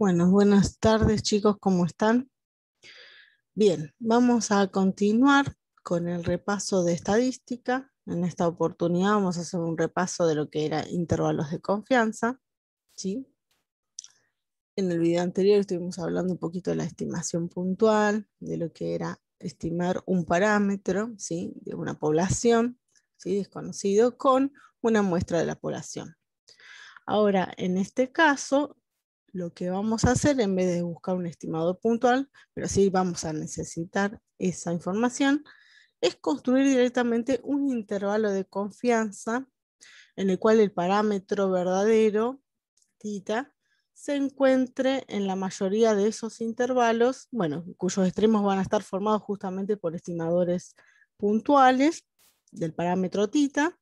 Bueno, buenas tardes chicos, ¿cómo están? Bien, vamos a continuar con el repaso de estadística. En esta oportunidad vamos a hacer un repaso de lo que era intervalos de confianza, ¿sí? En el video anterior estuvimos hablando un poquito de la estimación puntual, de lo que era estimar un parámetro, ¿sí? De una población, ¿sí? Desconocido con una muestra de la población. Ahora, en este caso, lo que vamos a hacer, en vez de buscar un estimador puntual, pero sí vamos a necesitar esa información, es construir directamente un intervalo de confianza en el cual el parámetro verdadero, θ, se encuentre en la mayoría de esos intervalos, bueno, cuyos extremos van a estar formados justamente por estimadores puntuales del parámetro θ.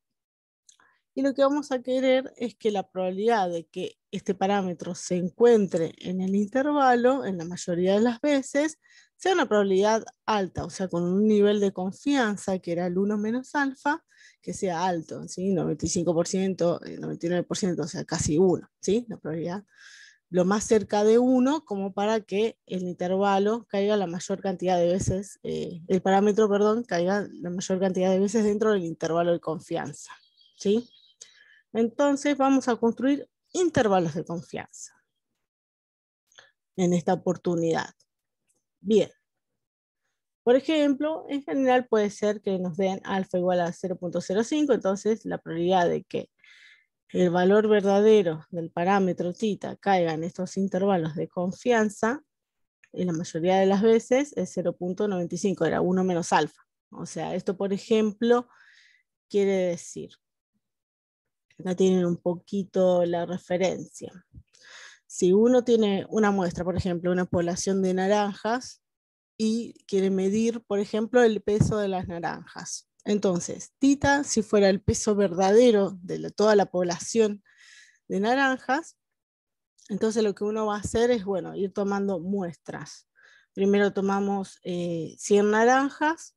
Y lo que vamos a querer es que la probabilidad de que este parámetro se encuentre en el intervalo, en la mayoría de las veces, sea una probabilidad alta, o sea, con un nivel de confianza, que era el 1 menos alfa, que sea alto, ¿sí? 95%, 99%, o sea, casi 1, ¿sí? La probabilidad lo más cerca de 1, como para que el intervalo caiga la mayor cantidad de veces, el parámetro, perdón, caiga la mayor cantidad de veces dentro del intervalo de confianza, ¿sí? Entonces vamos a construir intervalos de confianza en esta oportunidad. Bien, por ejemplo, en general puede ser que nos den alfa igual a 0.05, entonces la probabilidad de que el valor verdadero del parámetro θ caiga en estos intervalos de confianza, en la mayoría de las veces es 0.95, era 1 menos alfa. O sea, esto por ejemplo quiere decir, acá tienen un poquito la referencia. Si uno tiene una muestra, por ejemplo, una población de naranjas y quiere medir, por ejemplo, el peso de las naranjas. Entonces, θ, si fuera el peso verdadero de toda la población de naranjas, entonces lo que uno va a hacer es, bueno, ir tomando muestras. Primero tomamos 100 naranjas,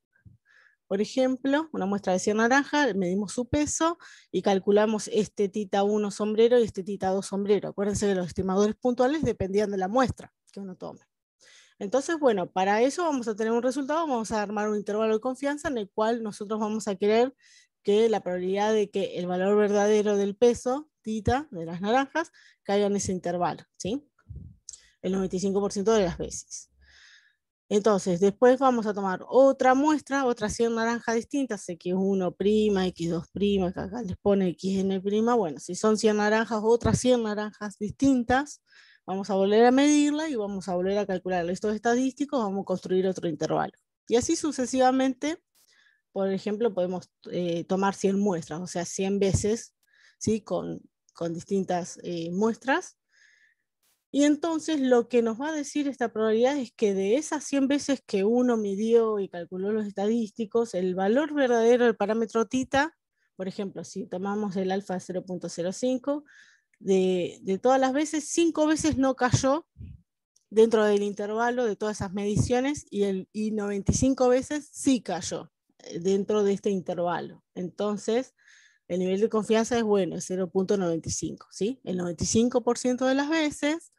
por ejemplo, una muestra de 100 naranjas, medimos su peso y calculamos este θ1 sombrero y este θ2 sombrero. Acuérdense que los estimadores puntuales dependían de la muestra que uno tome. Entonces, bueno, para eso vamos a tener un resultado, vamos a armar un intervalo de confianza en el cual nosotros vamos a querer que la probabilidad de que el valor verdadero del peso, θ, de las naranjas, caiga en ese intervalo, ¿sí? El 95% de las veces. Entonces, después vamos a tomar otra muestra, otra 100 naranjas distintas, X1', X2', que acá les pone XN'. Bueno, si son 100 naranjas, otras 100 naranjas distintas, vamos a volver a medirla y vamos a volver a calcular estos estadísticos, vamos a construir otro intervalo. Y así sucesivamente, por ejemplo, podemos tomar 100 muestras, o sea, 100 veces, ¿sí? con distintas muestras. Y entonces lo que nos va a decir esta probabilidad es que de esas 100 veces que uno midió y calculó los estadísticos, el valor verdadero del parámetro θ, por ejemplo, si tomamos el alfa de 0.05, de todas las veces, 5 veces no cayó dentro del intervalo de todas esas mediciones y 95 veces sí cayó dentro de este intervalo. Entonces, el nivel de confianza es bueno, es 0.95, ¿sí? El 95% de las veces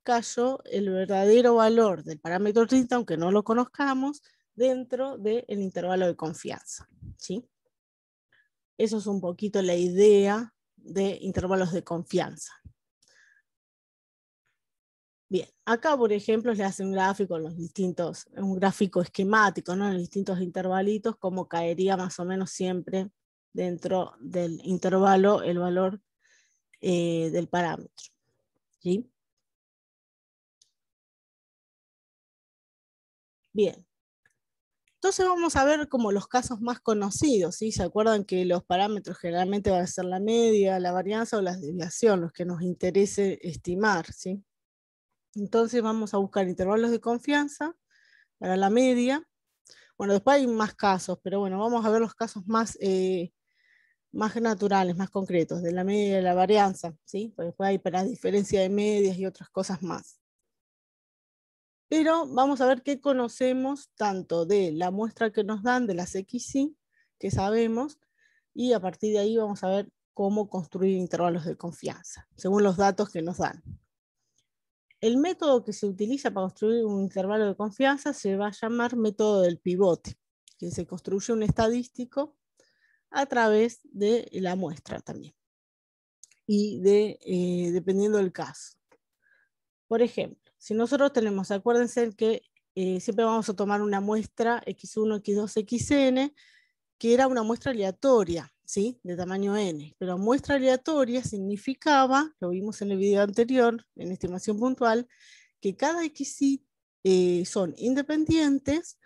cayó el verdadero valor del parámetro θ, aunque no lo conozcamos, dentro del intervalo de confianza, ¿sí? Eso es un poquito la idea de intervalos de confianza. Bien, acá por ejemplo le hace un gráfico en los distintos, un gráfico esquemático, ¿no? En los distintos intervalitos, cómo caería más o menos siempre dentro del intervalo el valor del parámetro, ¿sí? Bien, entonces vamos a ver como los casos más conocidos, ¿sí? ¿Se acuerdan que los parámetros generalmente van a ser la media, la varianza o la desviación, los que nos interese estimar, ¿sí? Entonces vamos a buscar intervalos de confianza para la media. Bueno, después hay más casos, pero bueno, vamos a ver los casos más naturales, más concretos, de la media y de la varianza, ¿sí? Porque después hay para diferencia de medias y otras cosas más. Pero vamos a ver qué conocemos tanto de la muestra que nos dan, de las XY, que sabemos, y a partir de ahí vamos a ver cómo construir intervalos de confianza, según los datos que nos dan. El método que se utiliza para construir un intervalo de confianza se va a llamar método del pivote, que se construye un estadístico a través de la muestra también, y dependiendo del caso. Por ejemplo, si nosotros tenemos, acuérdense que siempre vamos a tomar una muestra x1, x2, xn, que era una muestra aleatoria, ¿sí? De tamaño n, pero muestra aleatoria significaba, lo vimos en el video anterior, en estimación puntual, que cada xy son independientes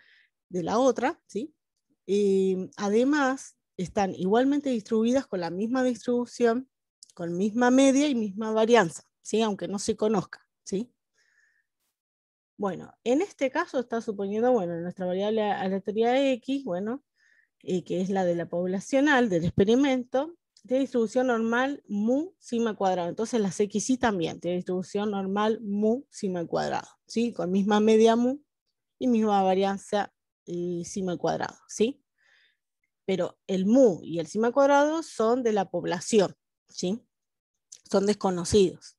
de la otra, ¿sí? Además, están igualmente distribuidas con la misma distribución, con misma media y misma varianza, ¿sí? Aunque no se conozca, ¿sí? Bueno, en este caso está suponiendo, bueno, nuestra variable aleatoria x, bueno, que es la de la poblacional del experimento, tiene distribución normal mu sigma al cuadrado. Entonces las xy también tiene distribución normal mu sigma al cuadrado, ¿sí? Con misma media mu y misma varianza sigma al cuadrado, ¿sí? Pero el mu y el sigma al cuadrado son de la población, ¿sí? Son desconocidos.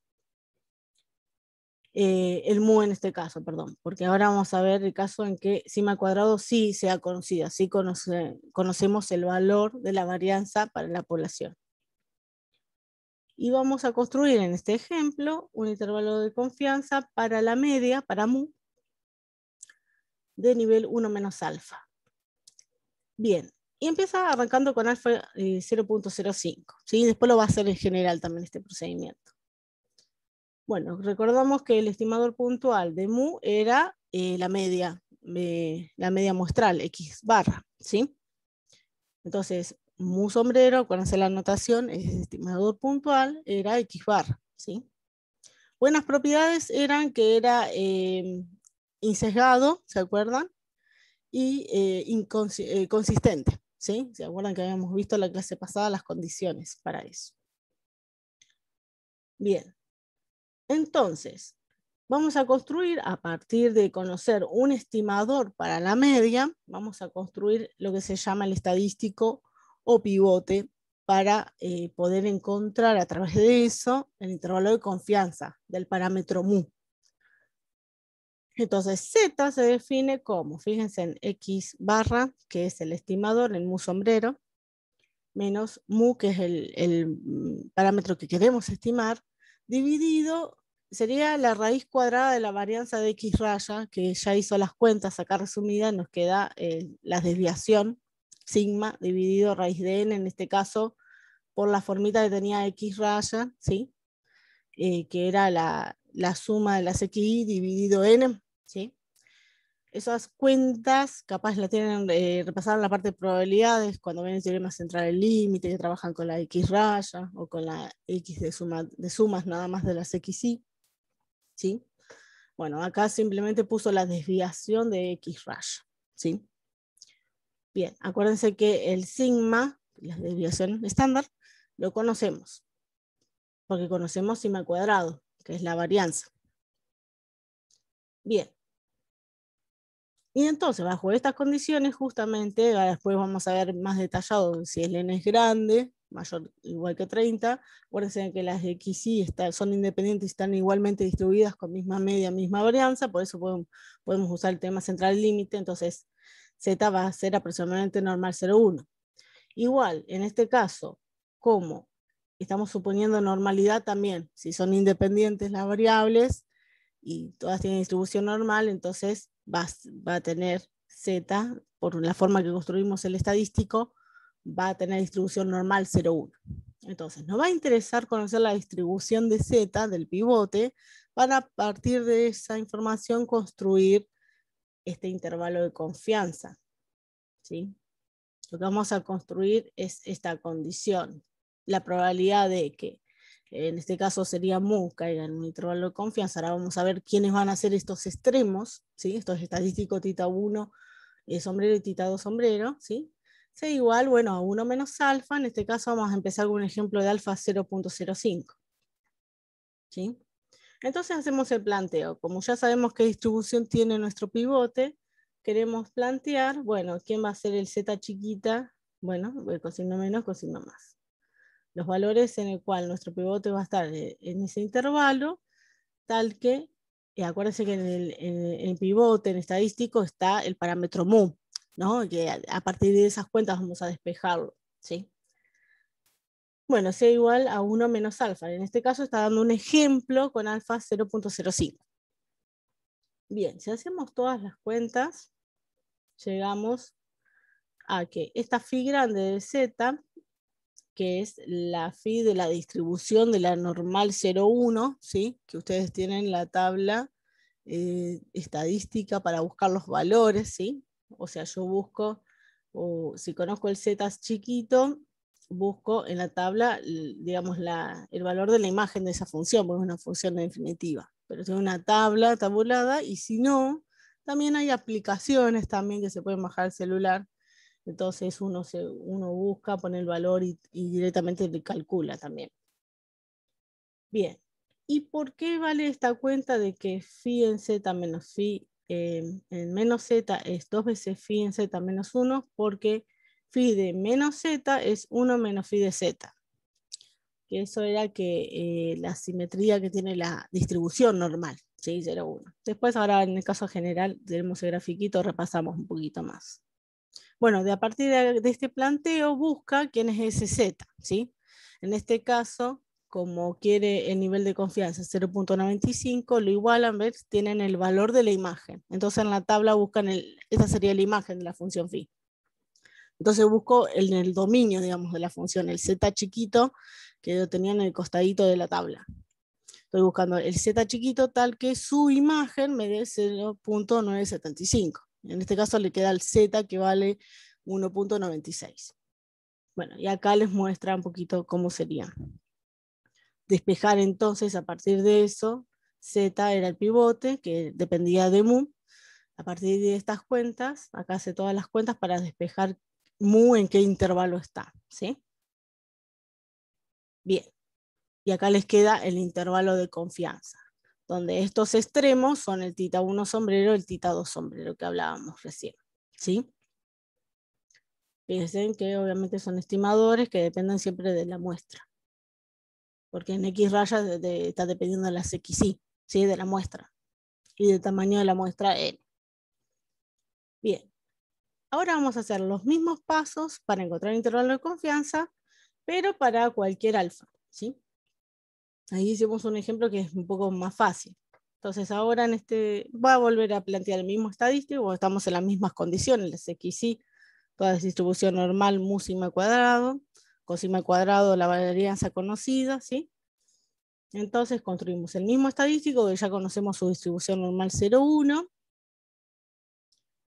El mu en este caso, perdón, porque ahora vamos a ver el caso en que sigma al cuadrado sí sea conocida, sí conocemos el valor de la varianza para la población. Y vamos a construir en este ejemplo un intervalo de confianza para la media, para mu, de nivel 1 menos alfa. Bien, y empieza arrancando con alfa 0.05, ¿sí? Después lo va a hacer en general también este procedimiento. Bueno, recordamos que el estimador puntual de mu era la media muestral, x barra, ¿sí? Entonces, mu sombrero, acuérdense la notación, es estimador puntual, era x barra, ¿sí? Buenas propiedades eran que era insesgado, ¿se acuerdan? Y consistente, ¿sí? ¿Se acuerdan que habíamos visto en la clase pasada las condiciones para eso? Bien, entonces, vamos a construir, a partir de conocer un estimador para la media, vamos a construir lo que se llama el estadístico o pivote para poder encontrar a través de eso el intervalo de confianza del parámetro mu. Entonces, Z se define como, fíjense en X barra, que es el estimador, el mu sombrero, menos mu, que es el parámetro que queremos estimar, dividido, sería la raíz cuadrada de la varianza de X raya, que ya hizo las cuentas acá resumida, nos queda la desviación, sigma, dividido raíz de n, en este caso, por la formita que tenía X raya, ¿sí? Que era la suma de las xy dividido n, ¿sí? Esas cuentas capaz la tienen repasadas en la parte de probabilidades, cuando ven el teorema central del límite, que trabajan con la X raya, o con la X de sumas nada más de las XY, ¿sí? Bueno, acá simplemente puso la desviación de X raya, ¿sí? Bien, acuérdense que el sigma, la desviación estándar, lo conocemos, porque conocemos sigma al cuadrado, que es la varianza. Bien. Y entonces, bajo estas condiciones, justamente, después vamos a ver más detallado si el n es grande, mayor o igual que 30, acuérdense que las XY son independientes y están igualmente distribuidas con misma media, misma varianza, por eso podemos usar el tema central límite, entonces Z va a ser aproximadamente normal 0,1. Igual, en este caso, como estamos suponiendo normalidad también, si son independientes las variables, y todas tienen distribución normal, entonces va a tener Z, por la forma que construimos el estadístico, va a tener distribución normal 0,1. Entonces, nos va a interesar conocer la distribución de Z, del pivote, para a partir de esa información construir este intervalo de confianza, ¿sí? Lo que vamos a construir es esta condición, la probabilidad de que en este caso sería mu, caiga en un intervalo de confianza. Ahora vamos a ver quiénes van a ser estos extremos, ¿sí? Estos estadísticos tita 1 sombrero y tita 2 sombrero, ¿sí? Sea igual, bueno, a 1 menos alfa, en este caso vamos a empezar con un ejemplo de alfa 0.05, ¿sí? Entonces hacemos el planteo. Como ya sabemos qué distribución tiene nuestro pivote, queremos plantear, bueno, ¿quién va a ser el z chiquita? Bueno, cosino menos, cosino más. Los valores en el cual nuestro pivote va a estar en ese intervalo, tal que acuérdense que en el pivote, en estadístico, está el parámetro mu, ¿no? Que a partir de esas cuentas vamos a despejarlo, ¿sí? Bueno, sea igual a 1 menos alfa. En este caso está dando un ejemplo con alfa 0.05. Bien, si hacemos todas las cuentas, llegamos a que esta phi grande de z, que es la phi de la distribución de la normal 0,1, ¿sí? Que ustedes tienen la tabla estadística para buscar los valores, ¿sí? O sea, yo busco, o si conozco el z chiquito, busco en la tabla, digamos, el valor de la imagen de esa función, porque es una función definitiva. Pero tengo una tabla tabulada, y si no, también hay aplicaciones también que se pueden bajar al celular. Entonces uno busca, pone el valor y directamente le calcula también. Bien, ¿y por qué vale esta cuenta de que phi en z menos phi en menos z es 2 veces phi en z menos 1? Porque phi de menos z es 1 menos phi de z. Que eso era que la simetría que tiene la distribución normal, ¿sí? 0, 1. Después, ahora en el caso general, tenemos el grafiquito, repasamos un poquito más. Bueno, a partir de este planteo busca quién es ese z, ¿sí? En este caso, como quiere el nivel de confianza 0.95, lo igualan, ¿ves? Tienen el valor de la imagen. Entonces en la tabla buscan, esa sería la imagen de la función phi. Entonces busco en el dominio, digamos, de la función, el z chiquito que lo tenía en el costadito de la tabla. Estoy buscando el z chiquito tal que su imagen me dé 0.975. En este caso le queda el z que vale 1.96. Bueno, y acá les muestra un poquito cómo sería. Despejar entonces a partir de eso, z era el pivote que dependía de mu. A partir de estas cuentas, acá hace todas las cuentas para despejar mu en qué intervalo está, ¿sí? Bien, y acá les queda el intervalo de confianza, donde estos extremos son el tita 1 sombrero y el tita 2 sombrero que hablábamos recién, ¿sí? Piensen que obviamente son estimadores que dependen siempre de la muestra, porque en X raya está dependiendo de las XY, ¿sí? De la muestra, y del tamaño de la muestra N. Bien, ahora vamos a hacer los mismos pasos para encontrar el intervalo de confianza, pero para cualquier alfa, ¿sí? Ahí hicimos un ejemplo que es un poco más fácil. Entonces ahora va a volver a plantear el mismo estadístico, estamos en las mismas condiciones, las XY, toda distribución normal, mu sigma cuadrado, cosima cuadrado, la varianza conocida, ¿sí? Entonces construimos el mismo estadístico, que ya conocemos su distribución normal 0,1,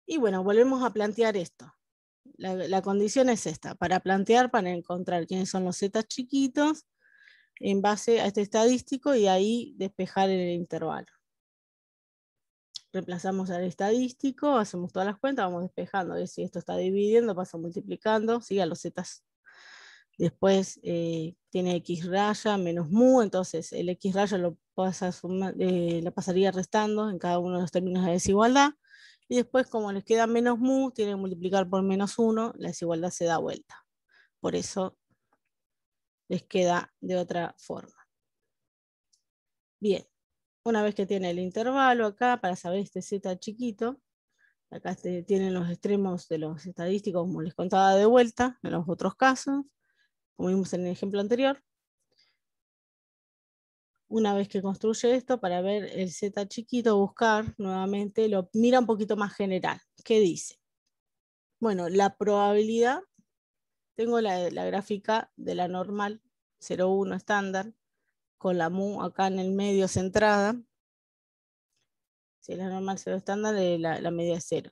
y bueno, volvemos a plantear esto. La condición es esta, para encontrar quiénes son los z chiquitos, en base a este estadístico, y ahí despejar el intervalo. Reemplazamos al estadístico, hacemos todas las cuentas, vamos despejando, a ver si esto está dividiendo, pasa multiplicando, ¿sí? A los z. Después tiene x raya menos mu, entonces el x raya lo pasaría restando en cada uno de los términos de desigualdad, y después como les queda menos mu, tienen que multiplicar por menos 1, la desigualdad se da vuelta. Por eso les queda de otra forma. Bien, una vez que tiene el intervalo acá, para saber este z chiquito, acá tienen los extremos de los estadísticos, como les contaba de vuelta, en los otros casos, como vimos en el ejemplo anterior. Una vez que construye esto, para ver el z chiquito, buscar nuevamente, lo mira un poquito más general. ¿Qué dice? Bueno, la probabilidad, tengo la gráfica de la normal, 0,1 estándar, con la mu acá en el medio centrada. Si la normal 0 estándar, la media es 0.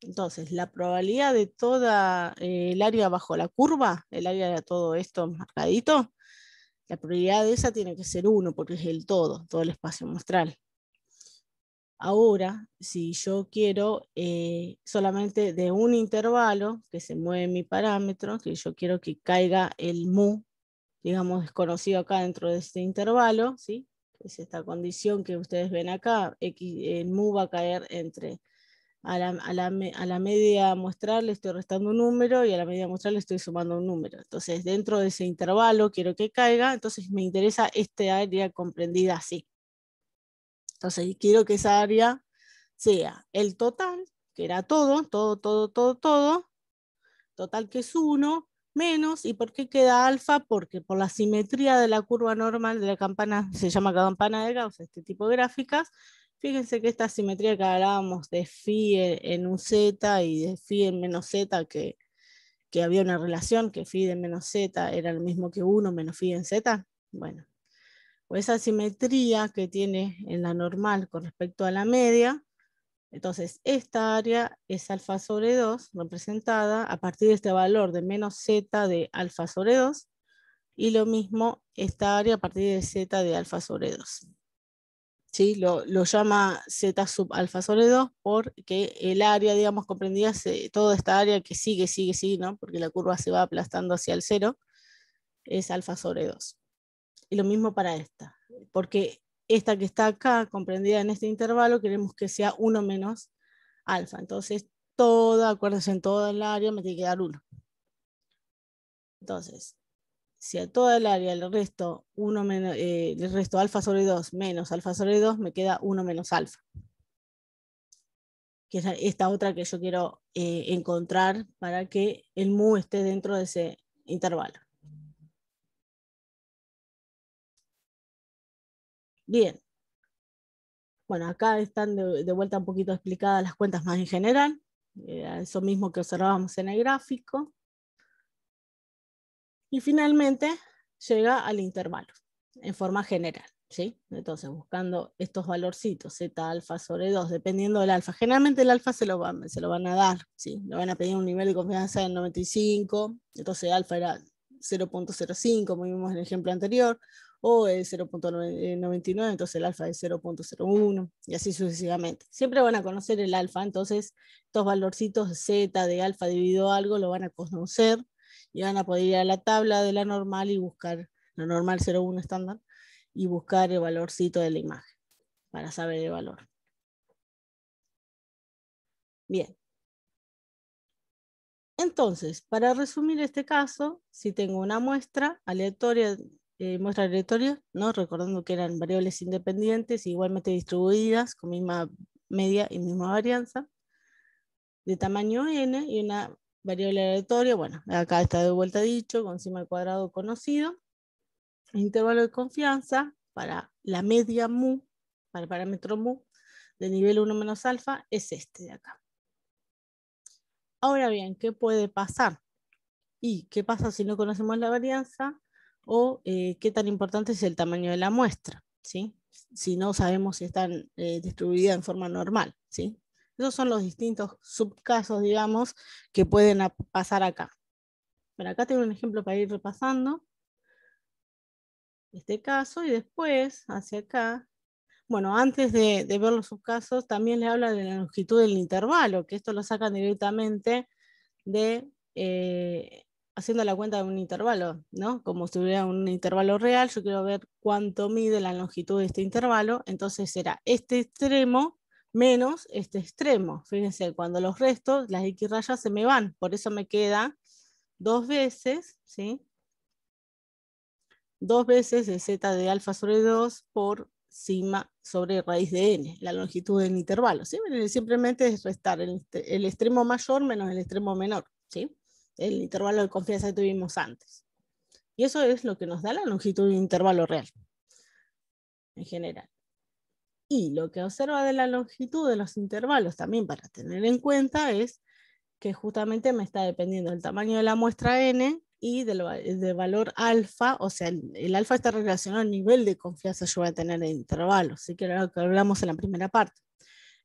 Entonces, la probabilidad de toda el área bajo la curva, el área de todo esto marcadito, la probabilidad de esa tiene que ser 1, porque es el todo el espacio muestral. Ahora, si yo quiero solamente de un intervalo que se mueve mi parámetro, que yo quiero que caiga el mu, digamos, desconocido acá dentro de este intervalo, ¿sí? Es esta condición que ustedes ven acá, el mu va a caer entre a la media muestral le estoy restando un número, y a la media muestral le estoy sumando un número. Entonces, dentro de ese intervalo quiero que caiga, entonces me interesa esta área comprendida así. Entonces quiero que esa área sea el total, que era todo, total que es 1, menos, ¿y por qué queda alfa? Porque por la simetría de la curva normal de la campana, se llama campana de Gauss, este tipo de gráficas. Fíjense que esta simetría que hablábamos de phi en un z y de phi en menos z, que había una relación, que phi de menos z era lo mismo que 1 menos phi en z. Bueno, o esa simetría que tiene en la normal con respecto a la media. Entonces, esta área es alfa sobre 2, representada a partir de este valor de menos z de alfa sobre 2, y lo mismo esta área a partir de z de alfa sobre 2. ¿Sí? Lo llama z sub alfa sobre 2 porque el área, digamos, comprendida, toda esta área que sigue, ¿no? Porque la curva se va aplastando hacia el 0, es alfa sobre 2. Y lo mismo para esta, porque esta que está acá, comprendida en este intervalo, queremos que sea 1 menos alfa. Entonces, acuérdense, en toda el área me tiene que dar 1. Entonces, si a toda el área le resto, le resto alfa sobre 2 menos alfa sobre 2, me queda 1 menos alfa. Que es esta otra que yo quiero encontrar para que el mu esté dentro de ese intervalo. Bien. Bueno, acá están de vuelta un poquito explicadas las cuentas más en general. Eso mismo que observábamos en el gráfico. Y finalmente llega al intervalo, en forma general. ¿Sí? Entonces, buscando estos valorcitos, z alfa sobre 2, dependiendo del alfa. Generalmente el alfa se lo van a dar, ¿sí? Le van a pedir un nivel de confianza de 95, entonces alfa era 0.05, como vimos en el ejemplo anterior, o el 0.99, entonces el alfa es 0.01, y así sucesivamente. Siempre van a conocer el alfa, entonces estos valorcitos z de alfa dividido algo lo van a conocer, y van a poder ir a la tabla de la normal y buscar la normal 0,1 estándar, y buscar el valorcito de la imagen para saber el valor. Bien. Entonces, para resumir este caso, si tengo una muestra aleatoria, ¿no? Recordando que eran variables independientes, igualmente distribuidas, con misma media y misma varianza, de tamaño n, y una variable aleatoria, bueno, acá está de vuelta dicho, con sigma al cuadrado conocido, intervalo de confianza para la media mu, para el parámetro mu, de nivel 1 menos alfa, es este de acá. Ahora bien, ¿qué puede pasar? ¿Y qué pasa si no conocemos la varianza? ¿O qué tan importante es el tamaño de la muestra? ¿Sí? Si no sabemos si están distribuidas en forma normal. ¿Sí? Esos son los distintos subcasos, digamos, que pueden pasar acá. Pero acá tengo un ejemplo para ir repasando este caso, y después, hacia acá, bueno, antes de ver los subcasos, también le habla de la longitud del intervalo, que esto lo sacan directamente de haciendo la cuenta de un intervalo, ¿no? Como si hubiera un intervalo real, yo quiero ver cuánto mide la longitud de este intervalo, entonces será este extremo menos este extremo. Fíjense, cuando los restos, las X rayas se me van, por eso me queda 2 veces, ¿sí? 2 veces de z de alfa sobre 2 por sigma sobre raíz de n, la longitud del intervalo. ¿Sí? Simplemente es restar el extremo mayor menos el extremo menor. ¿Sí? El intervalo de confianza que tuvimos antes. Y eso es lo que nos da la longitud de un intervalo real, en general. Y lo que observa de la longitud de los intervalos también para tener en cuenta es que justamente me está dependiendo del tamaño de la muestra n y del valor alfa, o sea, el alfa está relacionado al nivel de confianza que yo voy a tener en intervalos, así que era lo que hablamos en la primera parte.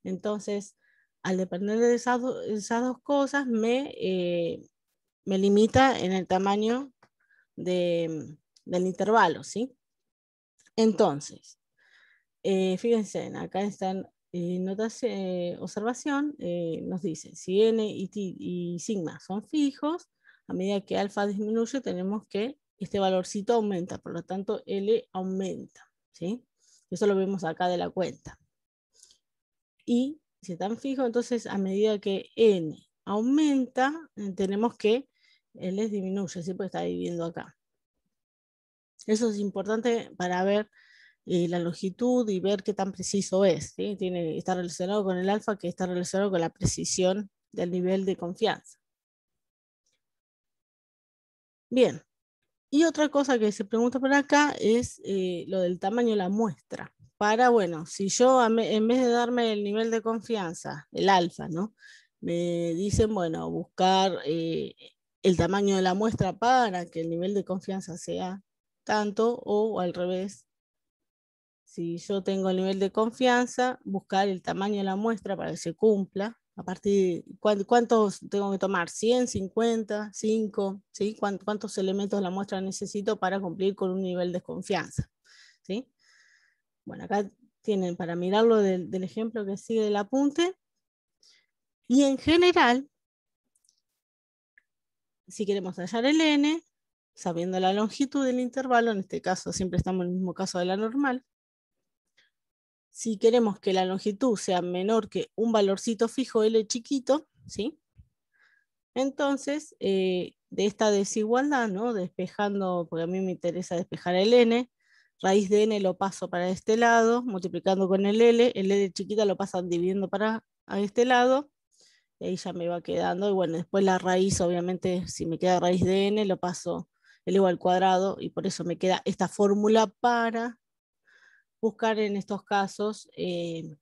Entonces, al depender de esas dos cosas, me limita en el tamaño del intervalo, ¿sí? Entonces, fíjense, acá están notas, observación, nos dice, si n y, y sigma son fijos, a medida que alfa disminuye, tenemos que este valorcito aumenta, por lo tanto L aumenta, ¿sí? Eso lo vemos acá de la cuenta. Y si están fijos, entonces a medida que n aumenta, tenemos que L disminuye, ¿sí? Porque está dividiendo acá. Eso es importante para ver la longitud y ver qué tan preciso es, ¿sí? Está relacionado con el alfa, que está relacionado con la precisión del nivel de confianza. Bien, y otra cosa que se pregunta por acá es lo del tamaño de la muestra. Bueno, si yo en vez de darme el nivel de confianza, el alfa, ¿no? Me dicen, bueno, buscar el tamaño de la muestra para que el nivel de confianza sea tanto, o al revés. Si yo tengo el nivel de confianza, buscar el tamaño de la muestra para que se cumpla. A partir de cuántos tengo que tomar, 100, 50, 5, ¿sí? ¿Cuántos elementos de la muestra necesito para cumplir con un nivel de confianza? ¿Sí? Bueno, acá tienen para mirarlo del ejemplo que sigue del apunte. Y en general, si queremos hallar el n, sabiendo la longitud del intervalo, en este caso siempre estamos en el mismo caso de la normal, si queremos que la longitud sea menor que un valorcito fijo L chiquito, ¿sí? Entonces, de esta desigualdad, ¿no? Despejando, porque a mí me interesa despejar el n, raíz de n lo paso para este lado, multiplicando con el L chiquita lo pasan dividiendo para a este lado, y ahí ya me va quedando, y bueno, después la raíz, obviamente, si me queda raíz de n, lo paso elevo al cuadrado, y por eso me queda esta fórmula para buscar en estos casos el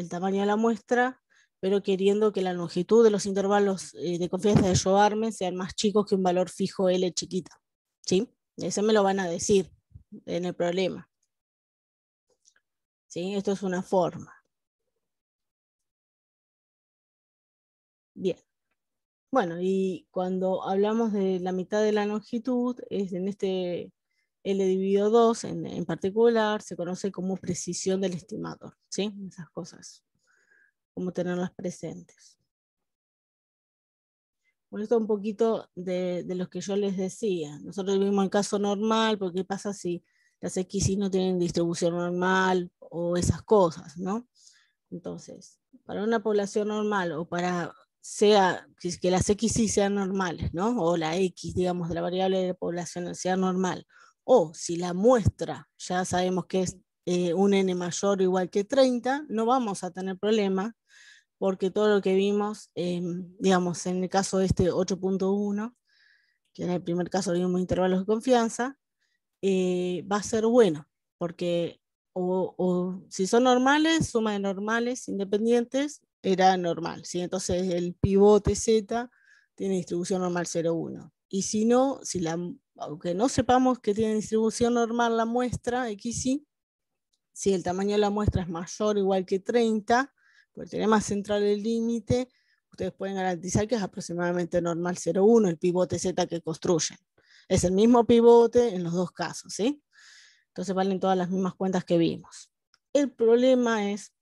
tamaño de la muestra, pero queriendo que la longitud de los intervalos de confianza de Joarme sean más chicos que un valor fijo L chiquita. ¿Sí? Ese me lo van a decir en el problema. ¿Sí? Esto es una forma. Bien. Bueno, y cuando hablamos de la mitad de la longitud, es en este L dividido 2 en particular, se conoce como precisión del estimador. ¿Sí? Esas cosas, como tenerlas presentes. Bueno, esto un poquito de lo que yo les decía. Nosotros vivimos el caso normal, porque ¿qué pasa si las X no tienen distribución normal o esas cosas, ¿no? Entonces, para una población normal o para que las X sean normales, ¿no? O la X, digamos, de la variable de población sea normal. O si la muestra ya sabemos que es un n mayor o igual que 30, no vamos a tener problema, porque todo lo que vimos, digamos, en el caso de este 8.1, que en el primer caso vimos intervalos de confianza, va a ser bueno, porque o si son normales, suma de normales independientes, era normal, ¿sí? Entonces el pivote Z tiene distribución normal 0,1. Y si no, aunque no sepamos que tiene distribución normal la muestra, XY, si el tamaño de la muestra es mayor o igual que 30, porque tiene más central el límite, ustedes pueden garantizar que es aproximadamente normal 0,1 el pivote Z que construyen. Es el mismo pivote en los dos casos, ¿sí? Entonces valen todas las mismas cuentas que vimos. El problema es,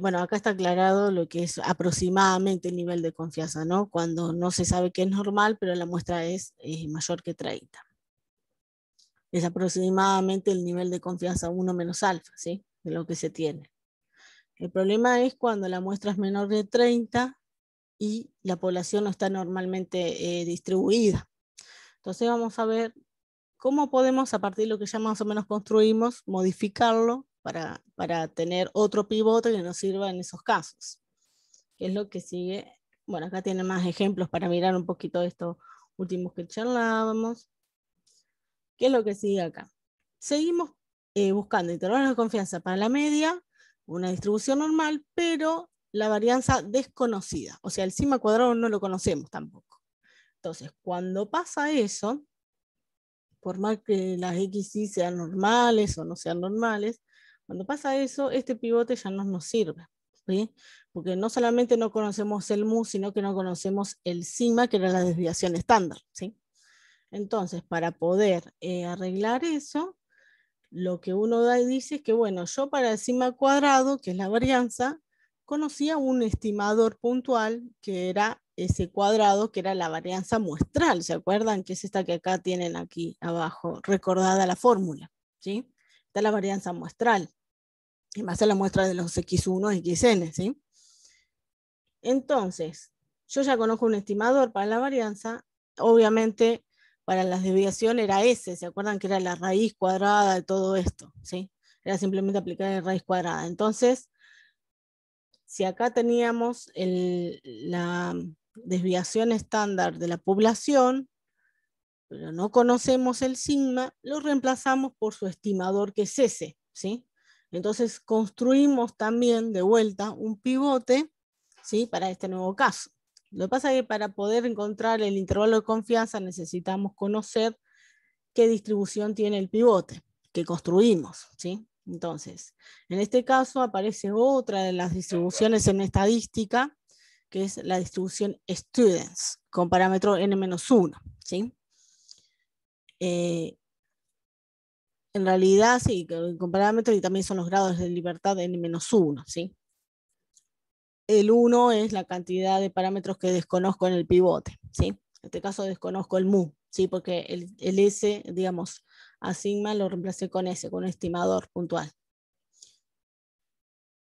bueno, acá está aclarado lo que es aproximadamente el nivel de confianza, ¿no? Cuando no se sabe que es normal, pero la muestra es mayor que 30. Es aproximadamente el nivel de confianza 1 menos alfa, ¿sí? De lo que se tiene. El problema es cuando la muestra es menor de 30 y la población no está normalmente distribuida. Entonces vamos a ver cómo podemos, a partir de lo que ya más o menos construimos, modificarlo para tener otro pivote que nos sirva en esos casos. Que es lo que sigue. Bueno, acá tienen más ejemplos para mirar un poquito estos últimos que charlábamos. ¿Qué es lo que sigue acá? Seguimos buscando intervalos de confianza para la media, una distribución normal, pero la varianza desconocida. O sea, el sigma cuadrado no lo conocemos tampoco. Entonces, cuando pasa eso, por más que las XY sean normales o no sean normales, cuando pasa eso, este pivote ya no nos sirve. ¿Sí? Porque no solamente no conocemos el mu, sino que no conocemos el sigma, que era la desviación estándar. ¿Sí? Entonces, para poder arreglar eso, lo que uno da y dice es que, bueno, yo para el sigma cuadrado, que es la varianza, conocía un estimador puntual que era ese cuadrado, que era la varianza muestral. ¿Se acuerdan? Que es esta que acá tienen aquí abajo, recordada la fórmula. ¿Sí? Esta es la varianza muestral, en base a la muestra de los X1 y XN. ¿Sí? Entonces, yo ya conozco un estimador para la varianza, obviamente para las desviaciones era S, ¿se acuerdan que era la raíz cuadrada de todo esto? ¿Sí? Era simplemente aplicar la raíz cuadrada. Entonces, si acá teníamos la desviación estándar de la población, pero no conocemos el sigma, lo reemplazamos por su estimador, que es ese, ¿sí? Entonces construimos también de vuelta un pivote, ¿sí? Para este nuevo caso. Lo que pasa es que para poder encontrar el intervalo de confianza necesitamos conocer qué distribución tiene el pivote que construimos, ¿sí? Entonces, en este caso aparece otra de las distribuciones en estadística, que es la distribución students, con parámetro n-1, ¿sí? En realidad, sí, con parámetros, y también son los grados de libertad de n-1, ¿sí? El 1 es la cantidad de parámetros que desconozco en el pivote, ¿sí? En este caso desconozco el mu, ¿sí? Porque el S, digamos, a sigma lo reemplacé con S, con un estimador puntual.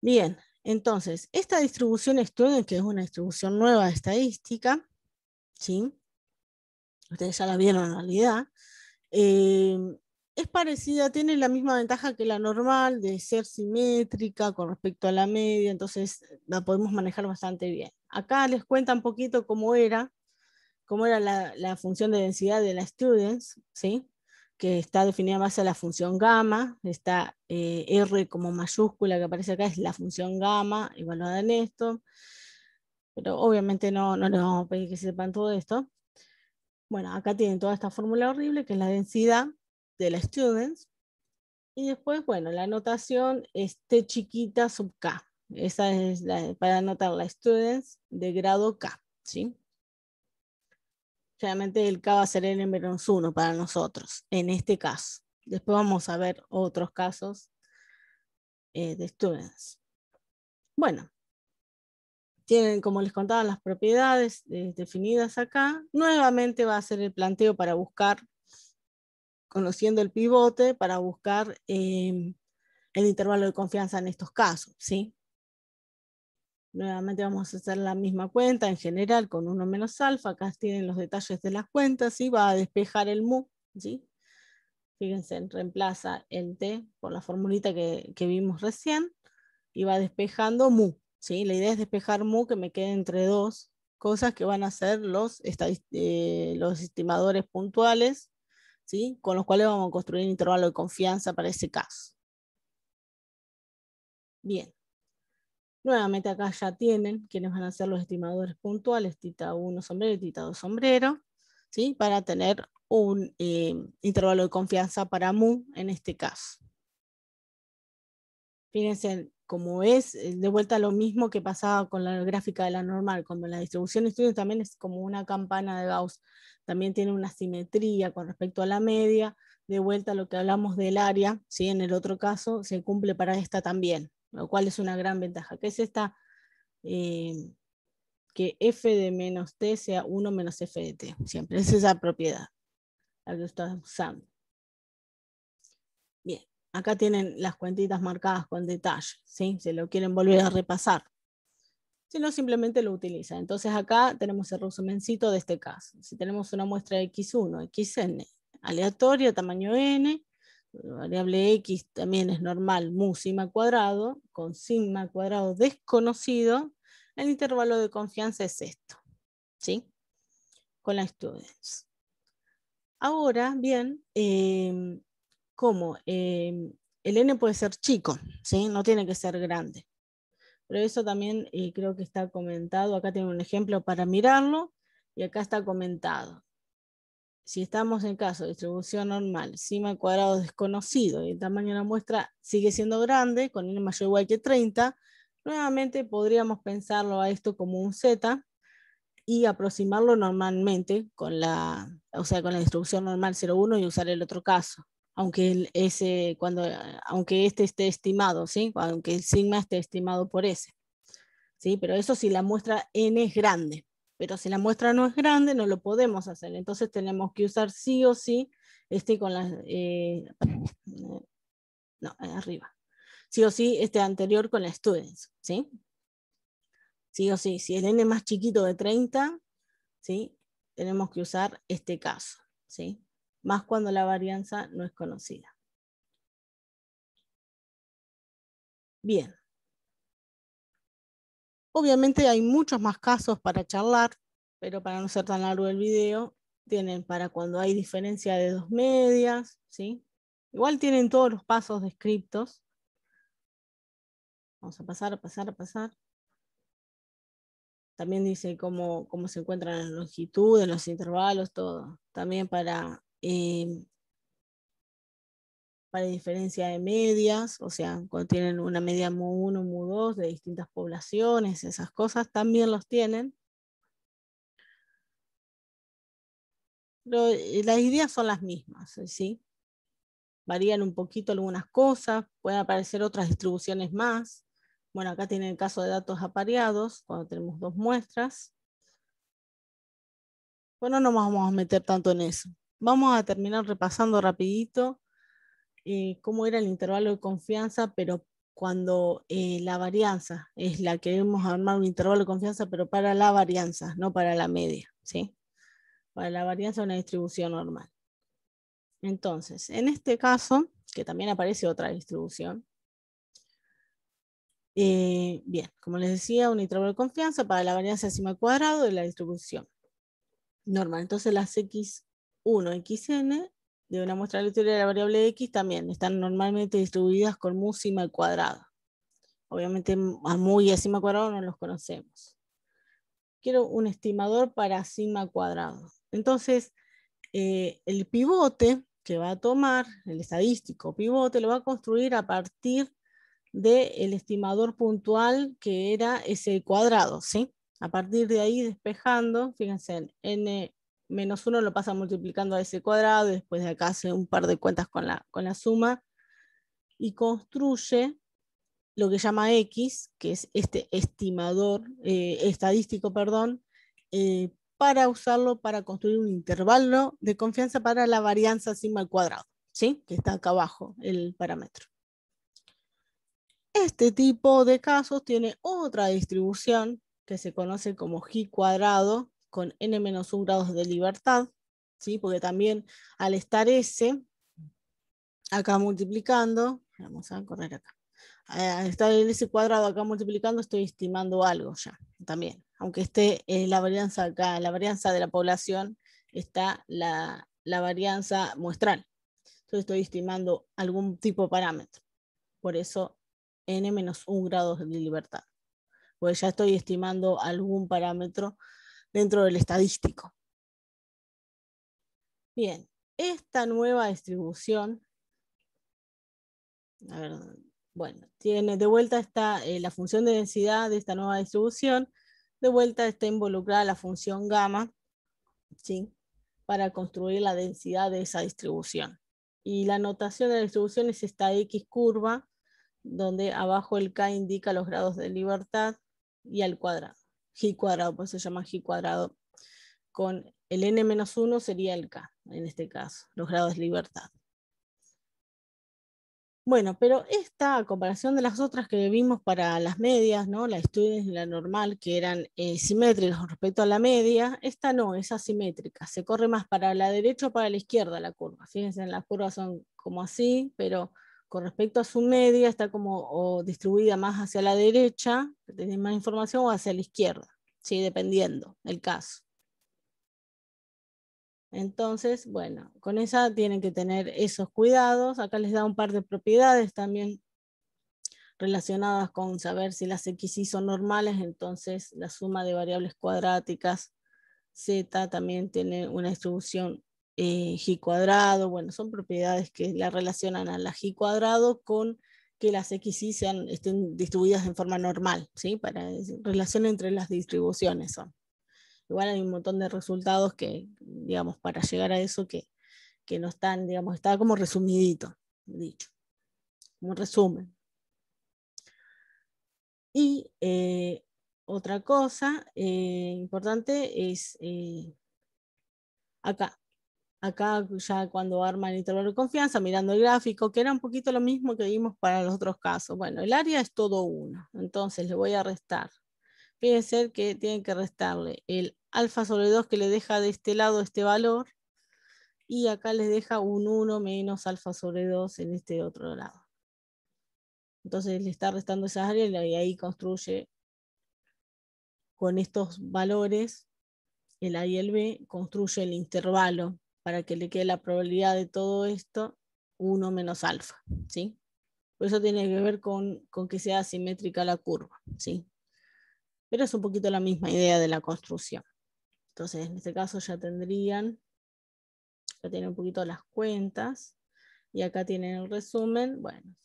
Bien, entonces, esta distribución student, que es una distribución nueva de estadística, ¿sí? Ustedes ya la vieron en realidad, es parecida, tiene la misma ventaja que la normal de ser simétrica con respecto a la media, entonces la podemos manejar bastante bien. Acá les cuenta un poquito cómo era la función de densidad de la students, ¿sí? Que está definida en base a la función gamma, está R como mayúscula que aparece acá, es la función gamma evaluada en esto, pero obviamente no les vamos a pedir que sepan todo esto. Bueno, acá tienen toda esta fórmula horrible que es la densidad de la students, y después, bueno, la notación es T chiquita sub K. Esa es para anotar la students de grado K, ¿sí? Realmente el K va a ser n-1 para nosotros, en este caso. Después vamos a ver otros casos de students. Bueno, tienen, como les contaba, las propiedades definidas acá. Nuevamente va a ser el planteo para buscar, conociendo el pivote, para buscar el intervalo de confianza en estos casos, ¿sí? Nuevamente vamos a hacer la misma cuenta en general con 1 menos alfa. Acá tienen los detalles de las cuentas, ¿sí? Va a despejar el mu, ¿sí? Fíjense, reemplaza el t por la formulita que vimos recién y va despejando mu, ¿sí? La idea es despejar mu que me quede entre dos cosas que van a ser los estimadores puntuales, ¿sí? Con los cuales vamos a construir un intervalo de confianza para ese caso. Bien. Nuevamente acá ya tienen quienes van a ser los estimadores puntuales, tita 1 sombrero y tita 2 sombrero, ¿sí? Para tener un intervalo de confianza para mu en este caso. Fíjense, como es de vuelta lo mismo que pasaba con la gráfica de la normal, como la distribución de estudios también es como una campana de Gauss, también tiene una simetría con respecto a la media, de vuelta a lo que hablamos del área, ¿sí? En el otro caso se cumple para esta también, lo cual es una gran ventaja, que es esta, que f de menos t sea 1 menos f de t, siempre es esa propiedad la que estás usando. Bien. Acá tienen las cuentitas marcadas con detalle, ¿sí? Si lo quieren volver a repasar. Si no, simplemente lo utilizan. Entonces acá tenemos el resumencito de este caso. Si tenemos una muestra de x1, xn, aleatoria, tamaño n, variable x también es normal, mu sigma cuadrado, con sigma cuadrado desconocido, el intervalo de confianza es esto, ¿sí? Con la students. Ahora, bien, ¿cómo? El n puede ser chico, ¿sí? No tiene que ser grande. Pero eso también creo que está comentado. Acá tengo un ejemplo para mirarlo y acá está comentado. Si estamos en caso de distribución normal, sigma al cuadrado desconocido y el tamaño de la muestra sigue siendo grande, con n mayor o igual que 30, nuevamente podríamos pensarlo a esto como un z y aproximarlo normalmente con la distribución normal 0,1 y usar el otro caso. Aunque, aunque este esté estimado, ¿sí? Aunque el sigma esté estimado por S. ¿Sí? Pero eso si la muestra n es grande. Pero si la muestra no es grande, no lo podemos hacer. Entonces tenemos que usar sí o sí con la... no, arriba. Sí o sí anterior con la students, ¿sí? Sí o sí, si el n es más chiquito de 30, ¿sí? Tenemos que usar este caso. ¿sí? Más cuando la varianza no es conocida. Bien. Obviamente hay muchos más casos para charlar, pero para no ser tan largo el video, tienen para cuando hay diferencia de dos medias, ¿sí? Igual tienen todos los pasos descriptos. Vamos a pasar, a pasar, a pasar. También dice cómo se encuentran las longitudes, los intervalos, todo. También para diferencia de medias, o sea, cuando tienen una media mu1, mu2 de distintas poblaciones, esas cosas también los tienen. Pero las ideas son las mismas, ¿sí? Varían un poquito algunas cosas, pueden aparecer otras distribuciones más. Bueno, acá tienen el caso de datos apareados, cuando tenemos dos muestras. Bueno, no nos vamos a meter tanto en eso. Vamos a terminar repasando rapidito cómo era el intervalo de confianza, pero cuando la varianza es la que queremos armar un intervalo de confianza, pero para la varianza, no para la media, ¿sí? Para la varianza una distribución normal. Entonces, en este caso, que también aparece otra distribución, bien, como les decía, un intervalo de confianza para la varianza sigma al cuadrado de la distribución normal. Entonces las x1, xn de una muestra aleatoria de la variable x también están normalmente distribuidas con mu sigma al cuadrado. Obviamente a mu y a sigma al cuadrado no los conocemos. Quiero un estimador para sigma al cuadrado. Entonces, el pivote que va a tomar, el estadístico pivote, lo va a construir a partir del estimador puntual que era ese cuadrado, ¿sí? A partir de ahí despejando, fíjense, n menos 1 lo pasa multiplicando a ese cuadrado, y después de acá hace un par de cuentas con la suma, y construye lo que llama X, que es este estimador estadístico, perdón, para usarlo para construir un intervalo de confianza para la varianza sigma al cuadrado, ¿sí? Que está acá abajo el parámetro. Este tipo de casos tiene otra distribución que se conoce como G cuadrado con n-1 grados de libertad, ¿sí? Porque también al estar S acá multiplicando, vamos a correr acá, al estar el S cuadrado acá multiplicando, estoy estimando algo ya también, aunque esté la varianza acá, la varianza de la población, está la varianza muestral. Entonces estoy estimando algún tipo de parámetro. Por eso n-1 grados de libertad. Pues ya estoy estimando algún parámetro dentro del estadístico. Bien, esta nueva distribución, a ver, bueno, tiene de vuelta está la función de densidad de esta nueva distribución, de vuelta está involucrada la función gamma, ¿sí? Para construir la densidad de esa distribución. Y la notación de la distribución es esta X curva, donde abajo el K indica los grados de libertad y al cuadrado. G cuadrado, pues se llama G cuadrado. Con el n-1 sería el K, en este caso, los grados de libertad. Bueno, pero esta, a comparación de las otras que vimos para las medias, ¿no? La estudios y la normal, que eran simétricas con respecto a la media, esta no, es asimétrica. Se corre más para la derecha o para la izquierda la curva. Fíjense, las curvas son como así, pero con respecto a su media está como distribuida más hacia la derecha, que tiene más información, o hacia la izquierda, ¿sí? Dependiendo el caso. Entonces, bueno, con esa tienen que tener esos cuidados. Acá les da un par de propiedades también relacionadas con saber si las XY son normales, entonces la suma de variables cuadráticas Z también tiene una distribución G cuadrado. Bueno, son propiedades que la relacionan a la G cuadrado con que las XY estén distribuidas en forma normal, ¿sí? Para relación entre las distribuciones son. Igual hay un montón de resultados que, digamos, para llegar a eso que no están, digamos, está como resumidito, dicho, como resumen. Y otra cosa importante es acá. Acá ya cuando arman el intervalo de confianza, mirando el gráfico, que era un poquito lo mismo que vimos para los otros casos. Bueno, el área es todo uno, entonces le voy a restar. Fíjense que tienen que restarle el alfa sobre 2 que le deja de este lado este valor, y acá les deja un 1 menos alfa sobre 2 en este otro lado. Entonces le está restando esas áreas y ahí construye con estos valores, el A y el B, construye el intervalo para que le quede la probabilidad de todo esto 1 menos alfa, ¿sí? Por eso tiene que ver con que sea simétrica la curva, ¿sí? Pero es un poquito la misma idea de la construcción. Entonces, en este caso ya tienen un poquito las cuentas, y acá tienen el resumen. Bueno,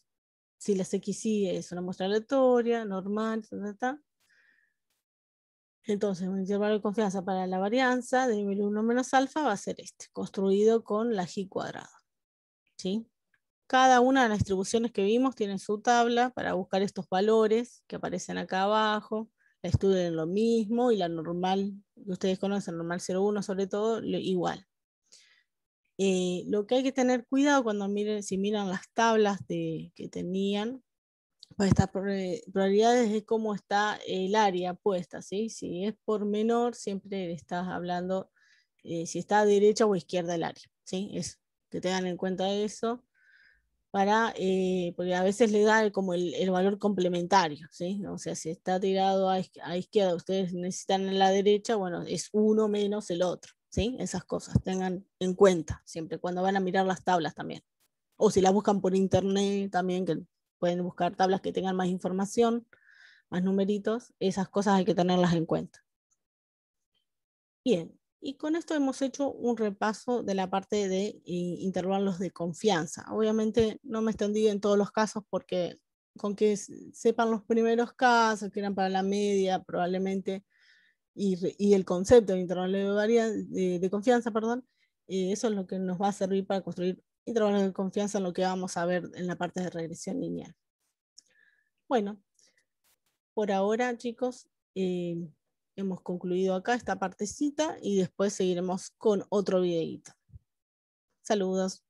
si la XY es una muestra aleatoria, normal, entonces un intervalo de confianza para la varianza de nivel 1 menos alfa va a ser este, construido con la G cuadrada, ¿sí? Cada una de las distribuciones que vimos tiene su tabla para buscar estos valores que aparecen acá abajo. La estudian lo mismo, y la normal, que ustedes conocen, normal 0,1 sobre todo, igual. Lo que hay que tener cuidado cuando si miran las tablas que tenían, pues estas probabilidades es cómo está el área puesta, ¿sí? Si es por menor, siempre estás hablando si está a derecha o a izquierda el área, ¿sí? Que tengan en cuenta eso, porque a veces le da como el valor complementario, ¿sí? O sea, si está tirado a izquierda, ustedes necesitan en la derecha, bueno, es uno menos el otro, ¿sí? Esas cosas tengan en cuenta siempre cuando van a mirar las tablas también. O si las buscan por internet también, que pueden buscar tablas que tengan más información, más numeritos, esas cosas hay que tenerlas en cuenta. Bien, y con esto hemos hecho un repaso de la parte de intervalos de confianza. Obviamente no me extendí en todos los casos porque con que sepan los primeros casos, que eran para la media probablemente, y el concepto de intervalo de confianza, perdón, eso es lo que nos va a servir para construir intervalos de confianza en lo que vamos a ver en la parte de regresión lineal. Bueno, por ahora, chicos, hemos concluido acá esta partecita y después seguiremos con otro videito. Saludos.